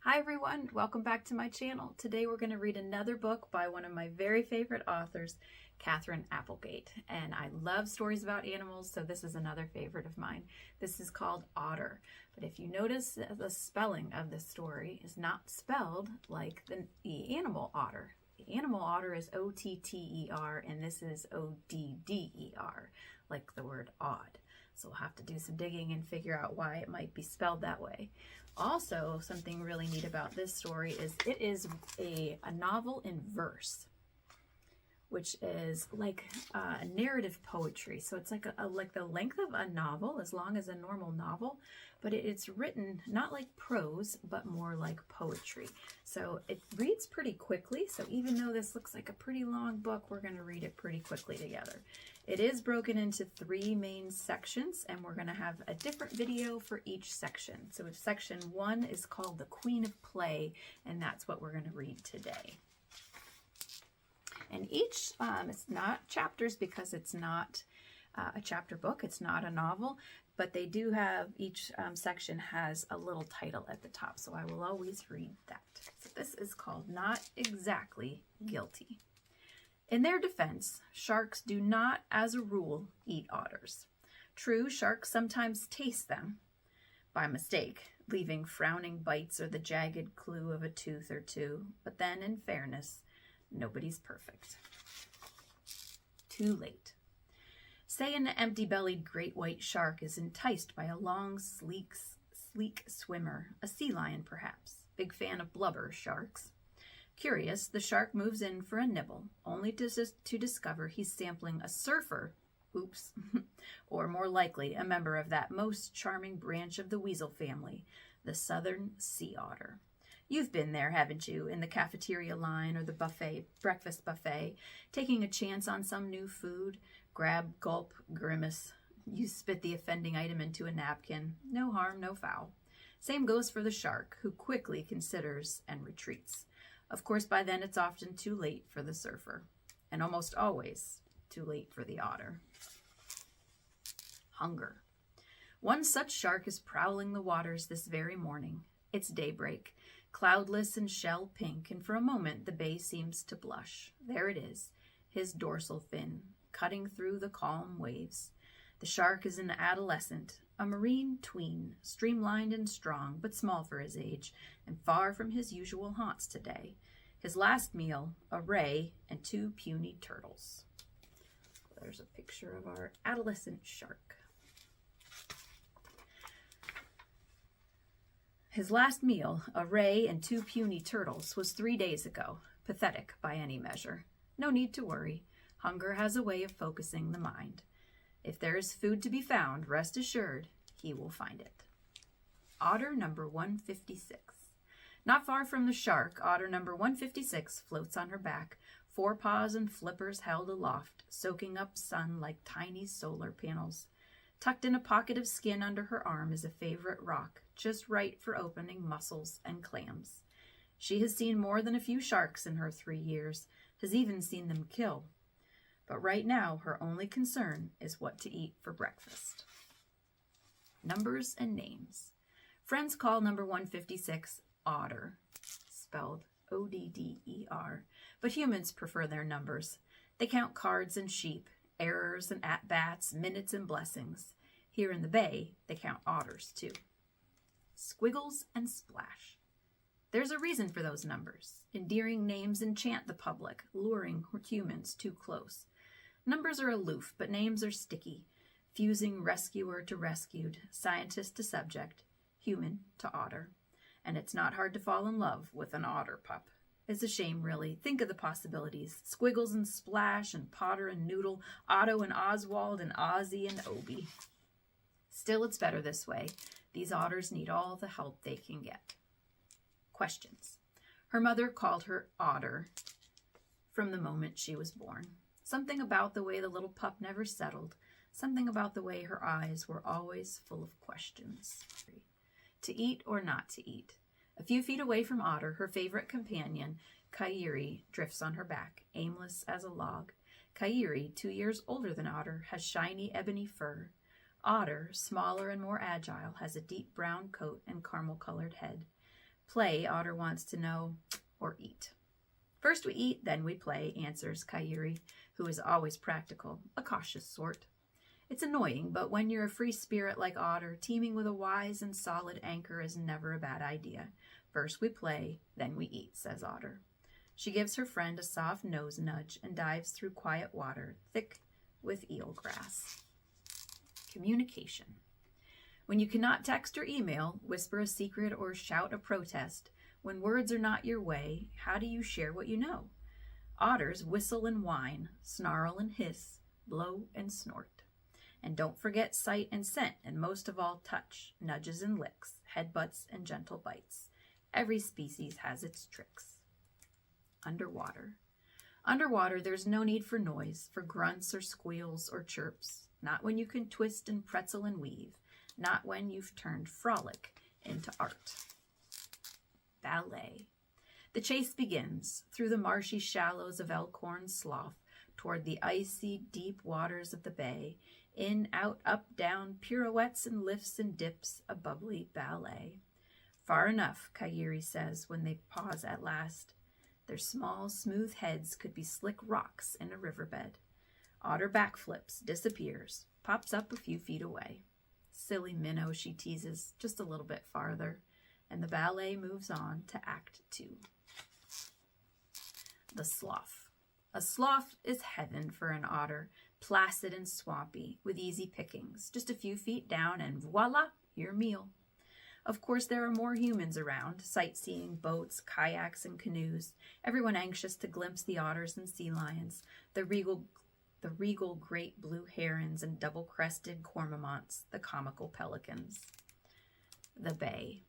Hi everyone, welcome back to my channel. Today we're going to read another book by one of my very favorite authors, Katherine Applegate. And I love stories about animals, so this is another favorite of mine. This is called Otter. But if you notice, the spelling of this story is not spelled like the animal otter. The animal otter is O-T-T-E-R and this is O-D-D-E-R, like the word odd. So we'll have to do some digging and figure out why it might be spelled that way. Also, something really neat about this story is it is a novel in verse, which is like narrative poetry. So it's like like the length of a novel, as long as a normal novel, but it's written not like prose, but more like poetry. So it reads pretty quickly. So even though this looks like a pretty long book, we're going to read it pretty quickly together. It is broken into 3 main sections, and we're going to have a different video for each section. So section 1 is called The Queen of Play, and that's what we're going to read today. And each, it's not chapters because it's not a chapter book, it's not a novel, but they do have, each section has a little title at the top, so I will always read that. So this is called Not Exactly Guilty. In their defense, sharks do not, as a rule, eat otters. True, sharks sometimes taste them, by mistake, leaving frowning bites or the jagged clue of a tooth or two, but then, in fairness, nobody's perfect. Too late. Say an empty-bellied great white shark is enticed by a long, sleek swimmer, a sea lion perhaps, big fan of blubber sharks. Curious, the shark moves in for a nibble, only to discover he's sampling a surfer, oops, or more likely a member of that most charming branch of the weasel family, the southern sea otter. You've been there, haven't you, in the cafeteria line or the breakfast buffet, taking a chance on some new food, grab, gulp, grimace. You spit the offending item into a napkin. No harm, no foul. Same goes for the shark, who quickly considers and retreats. Of course, by then it's often too late for the surfer, and almost always too late for the otter. Hunger. One such shark is prowling the waters this very morning. It's daybreak, cloudless and shell pink, and for a moment the bay seems to blush. There it is, his dorsal fin, cutting through the calm waves. The shark is an adolescent, a marine tween, streamlined and strong, but small for his age, and far from his usual haunts today. His last meal, a ray and 2 puny turtles. There's a picture of our adolescent shark. His last meal, a ray and 2 puny turtles, was 3 days ago. Pathetic by any measure. No need to worry. Hunger has a way of focusing the mind. If there is food to be found, rest assured, he will find it. Otter number 156. Not far from the shark, otter number 156 floats on her back, forepaws and flippers held aloft, soaking up sun like tiny solar panels. Tucked in a pocket of skin under her arm is a favorite rock, just right for opening mussels and clams. She has seen more than a few sharks in her 3 years, has even seen them kill. But right now, her only concern is what to eat for breakfast. Numbers and names. Friends call number 156 Otter, spelled O-D-D-E-R, but humans prefer their numbers. They count cards and sheep, errors and at-bats, minutes and blessings. Here in the bay, they count otters too. Squiggles and Splash. There's a reason for those numbers. Endearing names enchant the public, luring humans too close. Numbers are aloof, but names are sticky, fusing rescuer to rescued, scientist to subject, human to otter. And it's not hard to fall in love with an otter pup. It's a shame, really. Think of the possibilities. Squiggles and Splash and Potter and Noodle, Otto and Oswald and Ozzy and Obie. Still, it's better this way. These otters need all the help they can get. Questions. Her mother called her Otter from the moment she was born. Something about the way the little pup never settled. Something about the way her eyes were always full of questions. To eat or not to eat. A few feet away from Otter, her favorite companion, Kairi, drifts on her back, aimless as a log. Kairi, 2 years older than Otter, has shiny ebony fur. Otter, smaller and more agile, has a deep brown coat and caramel-colored head. Play, Otter wants to know, or eat. First we eat, then we play, answers Kairi, who is always practical, a cautious sort. It's annoying, but when you're a free spirit like Otter, teaming with a wise and solid anchor is never a bad idea. First we play, then we eat, says Otter. She gives her friend a soft nose nudge and dives through quiet water, thick with eel grass. Communication. When you cannot text or email, whisper a secret, or shout a protest, when words are not your way, how do you share what you know? Otters whistle and whine, snarl and hiss, blow and snort. And don't forget sight and scent, and most of all touch, nudges and licks, headbutts and gentle bites. Every species has its tricks. Underwater. Underwater, there's no need for noise, for grunts or squeals or chirps. Not when you can twist and pretzel and weave. Not when you've turned frolic into art. Ballet. The chase begins through the marshy shallows of Elkhorn Slough toward the icy, deep waters of the bay. In, out, up, down, pirouettes and lifts and dips, a bubbly ballet. Far enough, Kairi says when they pause at last. Their small, smooth heads could be slick rocks in a riverbed. Otter backflips, disappears, pops up a few feet away. Silly minnow, she teases, just a little bit farther, and the ballet moves on to Act 2. The slough. A slough is heaven for an otter, placid and swampy, with easy pickings. Just a few feet down and voila, your meal. Of course, there are more humans around, sightseeing, boats, kayaks, and canoes, everyone anxious to glimpse the otters and sea lions, the regal great blue herons and double-crested cormorants, the comical pelicans. The bay.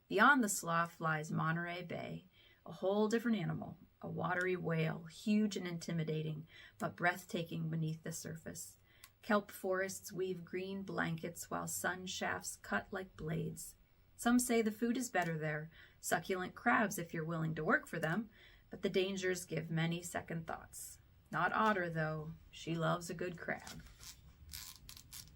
Beyond the slough lies Monterey Bay, a whole different animal, a watery whale, huge and intimidating, but breathtaking beneath the surface. Kelp forests weave green blankets while sun shafts cut like blades. Some say the food is better there, succulent crabs if you're willing to work for them, but the dangers give many second thoughts. Not Otter, though. She loves a good crab.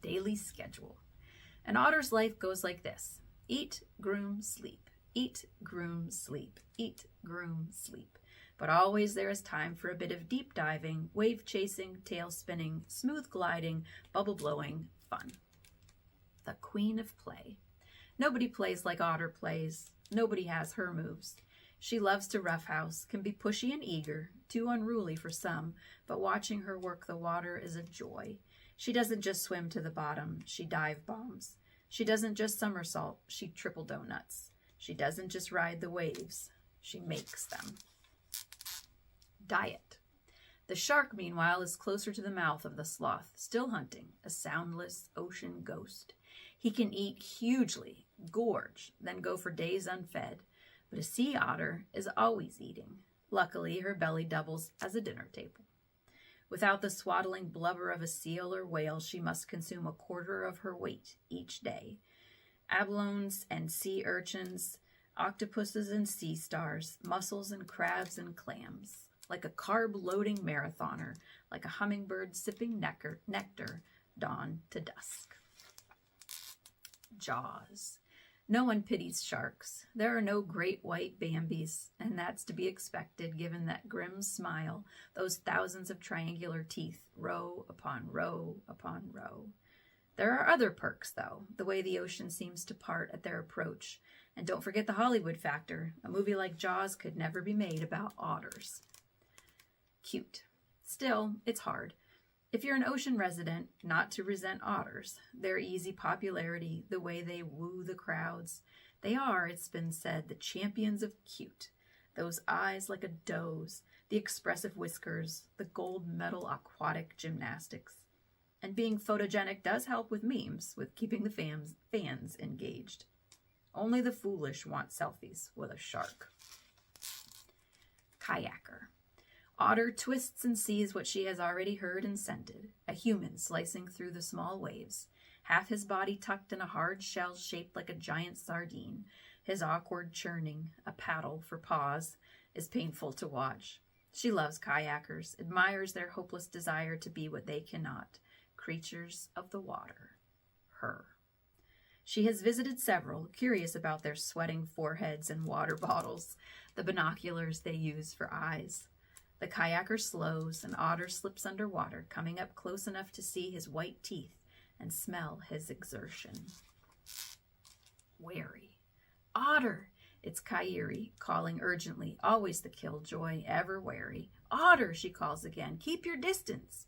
Daily schedule. An otter's life goes like this. Eat, groom, sleep. Eat, groom, sleep. Eat, groom, sleep. But always there is time for a bit of deep diving, wave chasing, tail spinning, smooth gliding, bubble blowing, fun. The queen of play. Nobody plays like Otter plays. Nobody has her moves. She loves to roughhouse, can be pushy and eager, too unruly for some, but watching her work the water is a joy. She doesn't just swim to the bottom, she dive bombs. She doesn't just somersault, she triple donuts. She doesn't just ride the waves, she makes them. Diet. The shark, meanwhile, is closer to the mouth of the slough, still hunting, a soundless ocean ghost. He can eat hugely, gorge, then go for days unfed. But a sea otter is always eating. Luckily, her belly doubles as a dinner table. Without the swaddling blubber of a seal or whale, she must consume a quarter of her weight each day. Abalones and sea urchins, octopuses and sea stars, mussels and crabs and clams. Like a carb-loading marathoner, like a hummingbird sipping nectar, dawn to dusk. Jaws. No one pities sharks. There are no great white Bambis, and that's to be expected given that grim smile, those thousands of triangular teeth, row upon row upon row. There are other perks, though, the way the ocean seems to part at their approach. And don't forget the Hollywood factor. A movie like Jaws could never be made about otters. Cute. Still, it's hard. If you're an ocean resident, not to resent otters, their easy popularity, the way they woo the crowds. They are, it's been said, the champions of cute. Those eyes like a doe's, the expressive whiskers, the gold medal aquatic gymnastics. And being photogenic does help with memes, with keeping the fans engaged. Only the foolish want selfies with a shark. Kayaker. Otter twists and sees what she has already heard and scented, a human slicing through the small waves, half his body tucked in a hard shell shaped like a giant sardine, his awkward churning, a paddle for paws, is painful to watch. She loves kayakers, admires their hopeless desire to be what they cannot, creatures of the water. Her. She has visited several, curious about their sweating foreheads and water bottles, the binoculars they use for eyes. The kayaker slows, and Otter slips underwater, coming up close enough to see his white teeth and smell his exertion. Wary. Otter! It's Kairi, calling urgently, always the killjoy, ever wary. Otter, she calls again, keep your distance.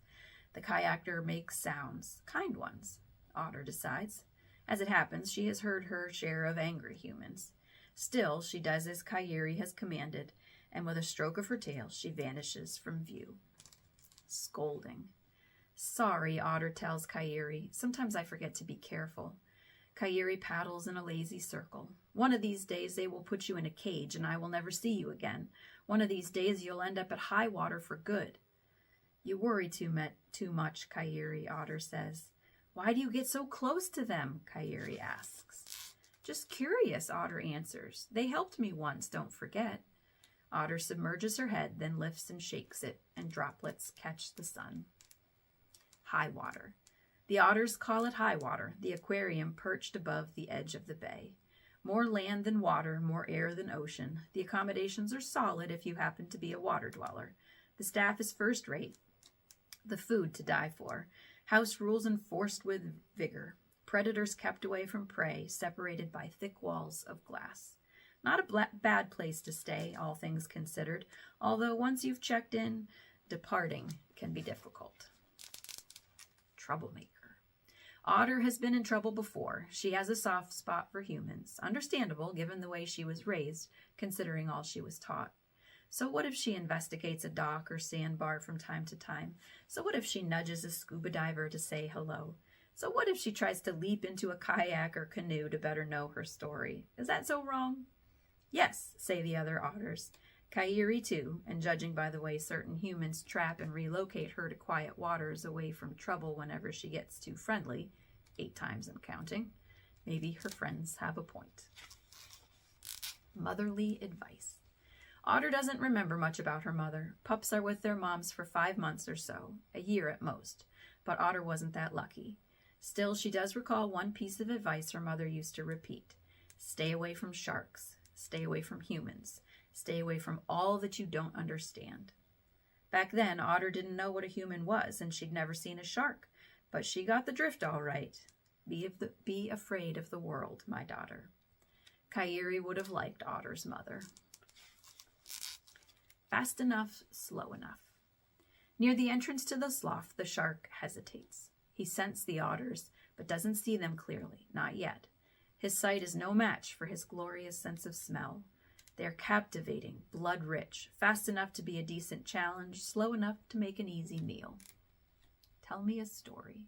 The kayaker makes sounds, kind ones, Otter decides. As it happens, she has heard her share of angry humans. Still, she does as Kairi has commanded, and with a stroke of her tail, she vanishes from view. Scolding. Sorry, Otter tells Kairi. Sometimes I forget to be careful. Kairi paddles in a lazy circle. One of these days they will put you in a cage and I will never see you again. One of these days you'll end up at high water for good. You worry too much, Kairi, Otter says. Why do you get so close to them? Kairi asks. Just curious, Otter answers. They helped me once, don't forget. Otter submerges her head, then lifts and shakes it, and droplets catch the sun. High water. The otters call it high water, the aquarium perched above the edge of the bay. More land than water, more air than ocean. The accommodations are solid if you happen to be a water dweller. The staff is first rate. The food to die for. House rules enforced with vigor. Predators kept away from prey, separated by thick walls of glass. Not a bad place to stay, all things considered, although once you've checked in, departing can be difficult. Troublemaker. Otter has been in trouble before. She has a soft spot for humans. Understandable, given the way she was raised, considering all she was taught. So what if she investigates a dock or sandbar from time to time? So what if she nudges a scuba diver to say hello? So what if she tries to leap into a kayak or canoe to better know her story? Is that so wrong? Yes, say the other otters. Kairi too, and judging by the way certain humans trap and relocate her to quiet waters away from trouble whenever she gets too friendly, 8 times and counting, maybe her friends have a point. Motherly advice. Otter doesn't remember much about her mother. Pups are with their moms for 5 months or so, a year at most, but Otter wasn't that lucky. Still, she does recall one piece of advice her mother used to repeat. Stay away from sharks. Stay away from humans. Stay away from all that you don't understand. Back then, Otter didn't know what a human was, and she'd never seen a shark. But she got the drift all right. Be afraid of the world, my daughter. Kairi would have liked Otter's mother. Fast enough, slow enough. Near the entrance to the slough, the shark hesitates. He scents the otters, but doesn't see them clearly, not yet. His sight is no match for his glorious sense of smell. They are captivating, blood-rich, fast enough to be a decent challenge, slow enough to make an easy meal. Tell me a story.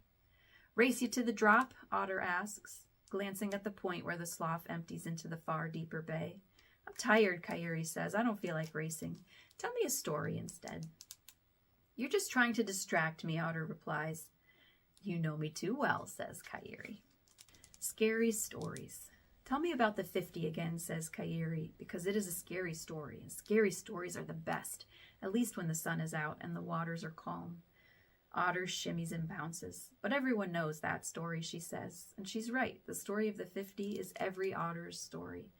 Race you to the drop? Otter asks, glancing at the point where the slough empties into the far deeper bay. I'm tired, Kairi says. I don't feel like racing. Tell me a story instead. You're just trying to distract me, Otter replies. You know me too well, says Kairi. Scary stories. Tell me about the 50 again, says Kairi, because it is a scary story, and scary stories are the best, at least when the sun is out and the waters are calm. Otter shimmies and bounces, but everyone knows that story, she says, and she's right. The story of the 50 is every otter's story.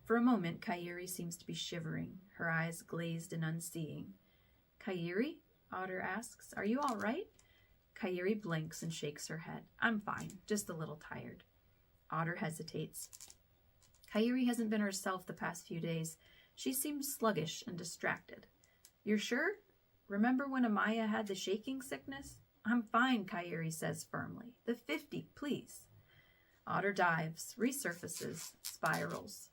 For a moment, Kairi seems to be shivering, her eyes glazed and unseeing. Kairi? Otter asks, are you all right? Kairi blinks and shakes her head. I'm fine, just a little tired. Otter hesitates. Kairi hasn't been herself the past few days. She seems sluggish and distracted. You're sure? Remember when Amaya had the shaking sickness? I'm fine, Kairi says firmly. The 50, please. Otter dives, resurfaces, spirals.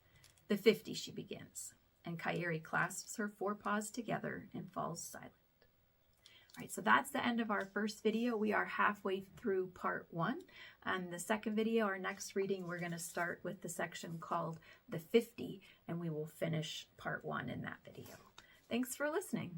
The 50, she begins, and Kairi clasps her forepaws together and falls silent. All right, so that's the end of our first video. We are halfway through part 1. And the second video, our next reading, we're going to start with the section called The 50, and we will finish part 1 in that video. Thanks for listening.